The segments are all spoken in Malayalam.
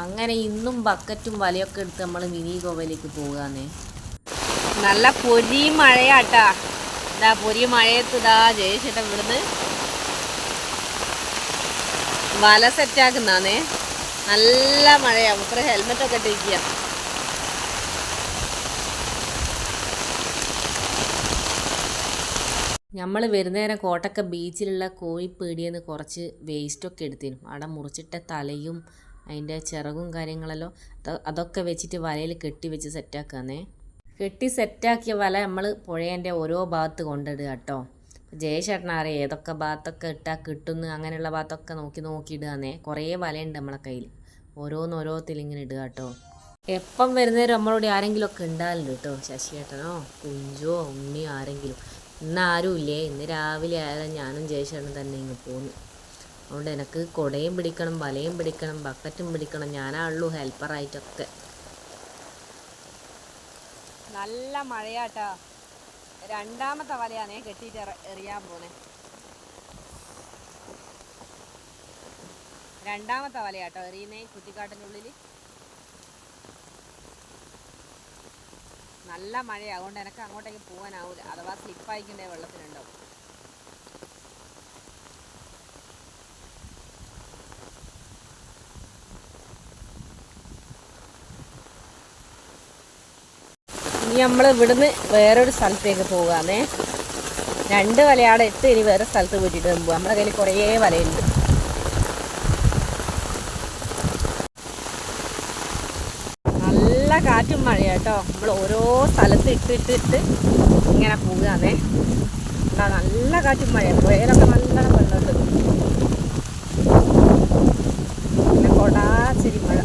അങ്ങനെ ഇന്നും ബക്കറ്റും വലയൊക്കെ എടുത്ത് നമ്മൾ മിനി ഗോവയിലേക്ക് പോകാന്നേ. നല്ല പൊരി മഴയാട്ടാ. ഇതാ പൊരി മഴയത്ത് ഇതാ ജയശേട്ടൻ ഇവിടുന്ന് വല സെറ്റാക്കുന്നേ. നല്ല മഴയാണ്. ഇത്ര ഹെൽമെറ്റൊക്കെ ഇട്ടിരിക്കുക. നമ്മൾ വരുന്നേരം കോട്ടക്ക ബീച്ചിലുള്ള കോഴിപ്പീടിയെന്ന് കുറച്ച് വേസ്റ്റൊക്കെ എടുത്തിരുന്നു. അവിടെ മുറിച്ചിട്ട തലയും അതിൻ്റെ ചിറകും കാര്യങ്ങളെല്ലാം അതൊക്കെ വെച്ചിട്ട് വലയിൽ കെട്ടി വെച്ച് സെറ്റാക്കാന്നേ. കെട്ടി സെറ്റാക്കിയ വല നമ്മൾ പുഴേൻ്റെ ഓരോ ഭാഗത്ത് കൊണ്ടിടുക കേട്ടോ. ജയശേട്ടനറിയാം ഏതൊക്കെ ഭാഗത്തൊക്കെ ഇട്ടാൽ കിട്ടുന്നു. അങ്ങനെയുള്ള ഭാഗത്തൊക്കെ നോക്കിയിടുകയെന്നേ. കുറേ വലയുണ്ട് നമ്മളെ കയ്യിൽ. ഓരോന്നോരോത്തിൽ ഇങ്ങനെ ഇടുക കേട്ടോ. എപ്പം വരുന്നേരം നമ്മളോട് ആരെങ്കിലുമൊക്കെ ഉണ്ടാവില്ല കേട്ടോ. ശശിയേട്ടനോ കുഞ്ചോ ഉണ്ണിയോ ആരെങ്കിലും. ഇന്ന് ആരുമില്ലേ. ഇന്ന് രാവിലെ ആയാലും ഞാനും ജയശേട്ടനും തന്നെ ഇങ്ങ് പോന്നു. അതുകൊണ്ട് എനിക്ക് കുടയും പിടിക്കണം, വലയും പിടിക്കണം, ബക്കറ്റും പിടിക്കണം. ഞാനാണുള്ളൂ ഹെൽപ്പറായിട്ടൊക്കെ. നല്ല മഴയാട്ടാ. രണ്ടാമത്തെ വലയാണേ കെട്ടിയിട്ട് എറിയാൻ പോണേ. രണ്ടാമത്തെ വലയാട്ടോ എറിയുന്നേ കുറ്റിക്കാട്ടിൻ്റെ ഉള്ളിൽ. നല്ല മഴയാണ്. അതുകൊണ്ട് എനിക്ക് അങ്ങോട്ടേക്ക് പോകാനാവില്ല. അഥവാ സ്ലിപ്പായിക്കണ്ടേ വെള്ളത്തിലുണ്ടാവും. ഇനി നമ്മൾ ഇവിടുന്ന് വേറൊരു സ്ഥലത്തേക്ക് പോകാന്നേ. 2 വലയാടെ ഇട്ട് ഇനി വേറെ സ്ഥലത്ത് പോയിട്ട് പോകാം. നമ്മുടെ കയ്യിൽ കുറേ വലയുണ്ട്. നല്ല കാറ്റും മഴയാട്ടോ. നമ്മൾ ഓരോ സ്ഥലത്ത് ഇട്ടിട്ട് ഇങ്ങനെ പോകാന്നേ. നല്ല കാറ്റും മഴയാണ്. പുഴയിലൊക്കെ നല്ല വെള്ളമുണ്ട്. പിന്നെ കൊടാച്ചിരി മഴ.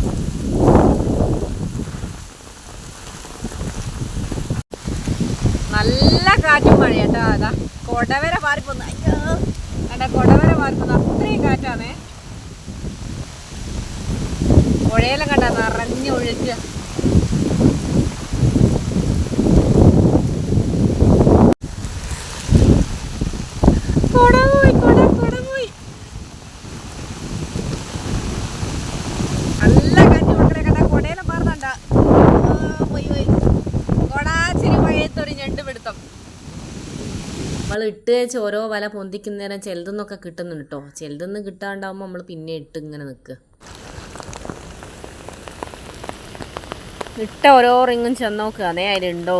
നല്ല കാറ്റും മഴയാട്ടോ. അതാ കൊടവര മാറിപ്പോന്നു. അയ്യോ അതാ കൊടവര മാറിപ്പോന്നു. അത്രയും കാറ്റാണേ. പുഴയിലും കണ്ട നിറഞ്ഞൊഴുക്കുക. കൊടപോയി. നല്ല കാറ്റ് മക്കളെ കണ്ട കൊടയിലും മാറുന്നുണ്ട. പോയി കൊടാച്ചിരി മഴയത്തൊരു ഞണ്ട് പിടുത്തം. നമ്മൾ ഇട്ട് വെച്ച് ഓരോ വല പൊന്തിക്കുന്നേരം ചിലതെന്നൊക്കെ കിട്ടുന്നുണ്ട് കേട്ടോ. ചിലതെന്ന് കിട്ടാണ്ടാവുമ്പോൾ നമ്മൾ പിന്നെ ഇട്ട് ഇങ്ങനെ നിൽക്കുക. ഇട്ട ഓരോ റിങ്ങും ചെന്ന് നോക്കുക. അതേ അതിലുണ്ടോ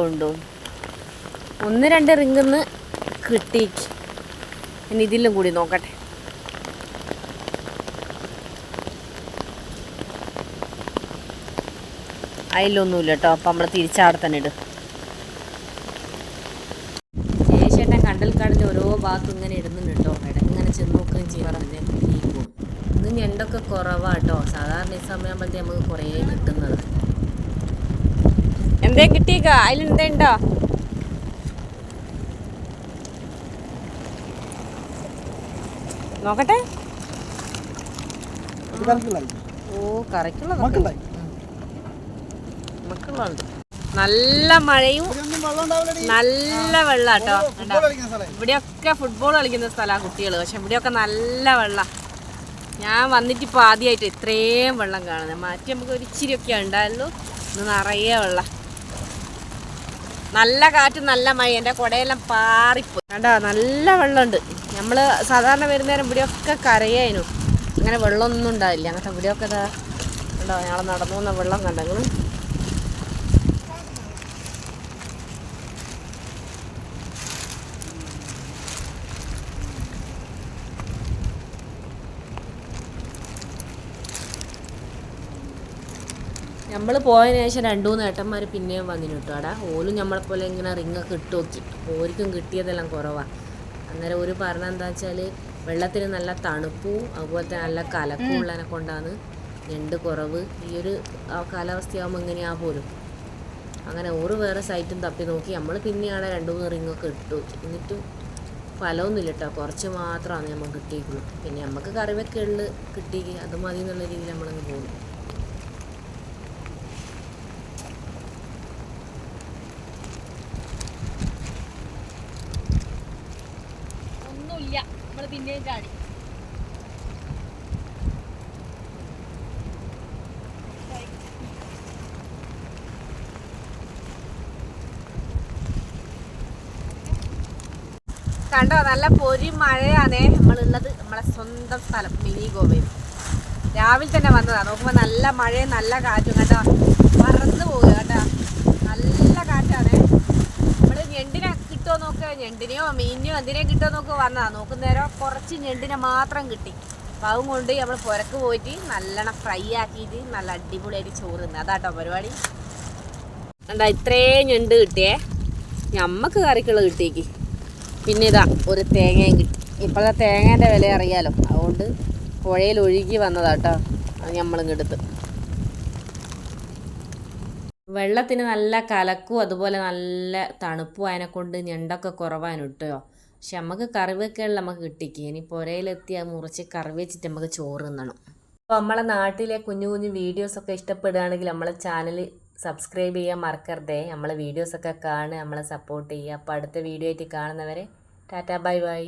1-2 റിങ്ങിന്ന് കിട്ടി. ഇനി ഇതിലും കൂടി നോക്കട്ടെ. അതിലൊന്നുമില്ല കേട്ടോ. അപ്പം നമ്മൾ തിരിച്ചാടെ തന്നെ ഇടും. ജയശേട്ടൻ കണ്ടൽക്കാടിൻ്റെ ഓരോ ഭാഗത്തും ഇങ്ങനെ ഇടുന്നുണ്ട് കേട്ടോ. ഇടയ്ക്കിങ്ങനെ ചെന്ന് നോക്കുകയും ചെയ്യാറുണ്ട്. ഇന്ന് ഞണ്ടൊക്കെ കുറവാട്ടോ. സാധാരണ ഈ സമയമാകുമ്പോഴത്തേ നമുക്ക് കുറേ കിട്ടുന്നത്. എന്തേ കിട്ടിയേക്ക? അതിലെന്തേണ്ടോ? നോക്കട്ടെ. ഓ കറിക്കുള്ളതുണ്ട്. നല്ല മഴയും നല്ല വെള്ളാട്ടോ. ഇവിടെയൊക്കെ ഫുട്ബോൾ കളിക്കുന്ന സ്ഥലമാണ് കുട്ടികൾ. പക്ഷെ ഇവിടെയൊക്കെ നല്ല വെള്ളം. ഞാൻ വന്നിട്ടിപ്പോൾ ആദ്യമായിട്ട് ഇത്രയും വെള്ളം കാണുന്നത്. മാറ്റി നമുക്ക് ഒരു ഇച്ചിരിയൊക്കെ ഉണ്ടായിരുന്നു. ഇന്ന് നിറയെ വെള്ളം. നല്ല കാറ്റും നല്ല മഴ. എൻ്റെ കുടയെല്ലാം പാറിപ്പോയി കണ്ടോ. നല്ല വെള്ളമുണ്ട്. നമ്മൾ സാധാരണ വരുന്നേരം ഇവിടെയൊക്കെ കരയായിരുന്നു. അങ്ങനെ വെള്ളമൊന്നും ഉണ്ടാവില്ല. അങ്ങനത്തെ ഇവിടെയൊക്കെ ഇതാ കണ്ടോ. ഞങ്ങൾ നടന്നു വന്ന വെള്ളം കണ്ടോ നിങ്ങൾ. നമ്മൾ പോയതിനു ശേഷം 2-3 ഏട്ടന്മാർ പിന്നെയും വന്നിന് കേട്ടോ. അവിടെ ഓലും നമ്മളെപ്പോലെ ഇങ്ങനെ റിങ്ങൊക്കെ ഇട്ട് നോക്കി. ഓർക്കും കിട്ടിയതെല്ലാം കുറവാണ്. അന്നേരം ഒരു പറഞ്ഞ എന്താ വെച്ചാൽ വെള്ളത്തിന് നല്ല തണുപ്പും അതുപോലത്തെ നല്ല കലക്കും ഉള്ളതിനെ കൊണ്ടാണ് ഞണ്ട് കുറവ്. ഈ ഒരു കാലാവസ്ഥയാകുമ്പോൾ എങ്ങനെയാ പോലും. അങ്ങനെ ഓറ് വേറെ സൈറ്റും തപ്പി നോക്കി. നമ്മൾ പിന്നെയാണ് 2-3 റിങ്ങൊക്കെ ഇട്ട് നോക്കി. എന്നിട്ടും ഫലമൊന്നുമില്ല കേട്ടോ. കുറച്ച് മാത്രമാണ് നമുക്ക് കിട്ടിയിട്ടുള്ളൂ. പിന്നെ നമുക്ക് കറിവൊക്കെ ഉള്ളു കിട്ടി. അത് മതി എന്നുള്ള രീതിയിൽ നമ്മളങ്ങ് പോകുന്നു. നമ്മൾ പിന്നെയും ചാടി. കണ്ടോ നല്ല പൊരി മഴയാണേ നമ്മളുള്ളത്. നമ്മളെ സ്വന്തം സ്ഥലം മിനി ഗോവയിൽ. രാവിലെ തന്നെ വന്നതാണ്. നോക്കുമ്പോൾ നല്ല മഴയും നല്ല കാറ്റും കേട്ടോ. പറന്ന് പോവുക കേട്ടോ. നല്ല കാറ്റാണേ. നമ്മൾ ഞെണ്ടിനെ കിട്ടുമോ നോക്കുക, ഞെണ്ടിനെയോ മീനിനെയോ എന്തിനെയോ കിട്ടുമോ നോക്കുക വന്നതാണ്. നോക്കുന്നേരം കുറച്ച് ഞെണ്ടിനെ മാത്രം കിട്ടി. അപ്പം അതും കൊണ്ട് നമ്മൾ പുരക്ക് പോയിട്ട് നല്ലോണം ഫ്രൈ ആക്കിയിട്ട് നല്ല അടിപൊളിയായിട്ട് ചോറ് തിന്നത്. അതാട്ടോ പരിപാടി. എന്താ ഇത്രയും ഞണ്ട് കിട്ടിയേ. ഞമ്മക്ക് കറിക്കുള്ളത് കിട്ടിയേക്ക്. പിന്നെ ഇതാ ഒരു തേങ്ങയും കിട്ടി. ഇപ്പോഴത്തെ തേങ്ങേൻ്റെ വില അറിയാലോ, അതുകൊണ്ട് പുഴയിൽ ഒഴുകി വന്നതാട്ടോ. അത് നമ്മളും എടുത്ത്. വെള്ളത്തിന് നല്ല കലക്കും അതുപോലെ നല്ല തണുപ്പും അതിനെക്കൊണ്ട് ഞണ്ടൊക്കെ കുറവാനും കിട്ടുമോ. പക്ഷെ നമുക്ക് കറി വെക്കാനുള്ള നമുക്ക് കിട്ടിക്ക്. ഇനി പുരയിലെത്തി അത് മുറിച്ച് കറി വെച്ചിട്ട് നമുക്ക് ചോറ് തിന്നണം. അപ്പോൾ നമ്മളെ നാട്ടിലെ കുഞ്ഞു കുഞ്ഞു വീഡിയോസൊക്കെ ഇഷ്ടപ്പെടുകയാണെങ്കിൽ നമ്മളെ ചാനൽ സബ്സ്ക്രൈബ് ചെയ്യാൻ മറക്കരുതേ. നമ്മളെ വീഡിയോസൊക്കെ കാണുക, നമ്മളെ സപ്പോർട്ട് ചെയ്യുക. അപ്പോൾ അടുത്ത വീഡിയോ ആയിട്ട് കാണുന്നവരെ ടാറ്റാ ബൈ ബൈ.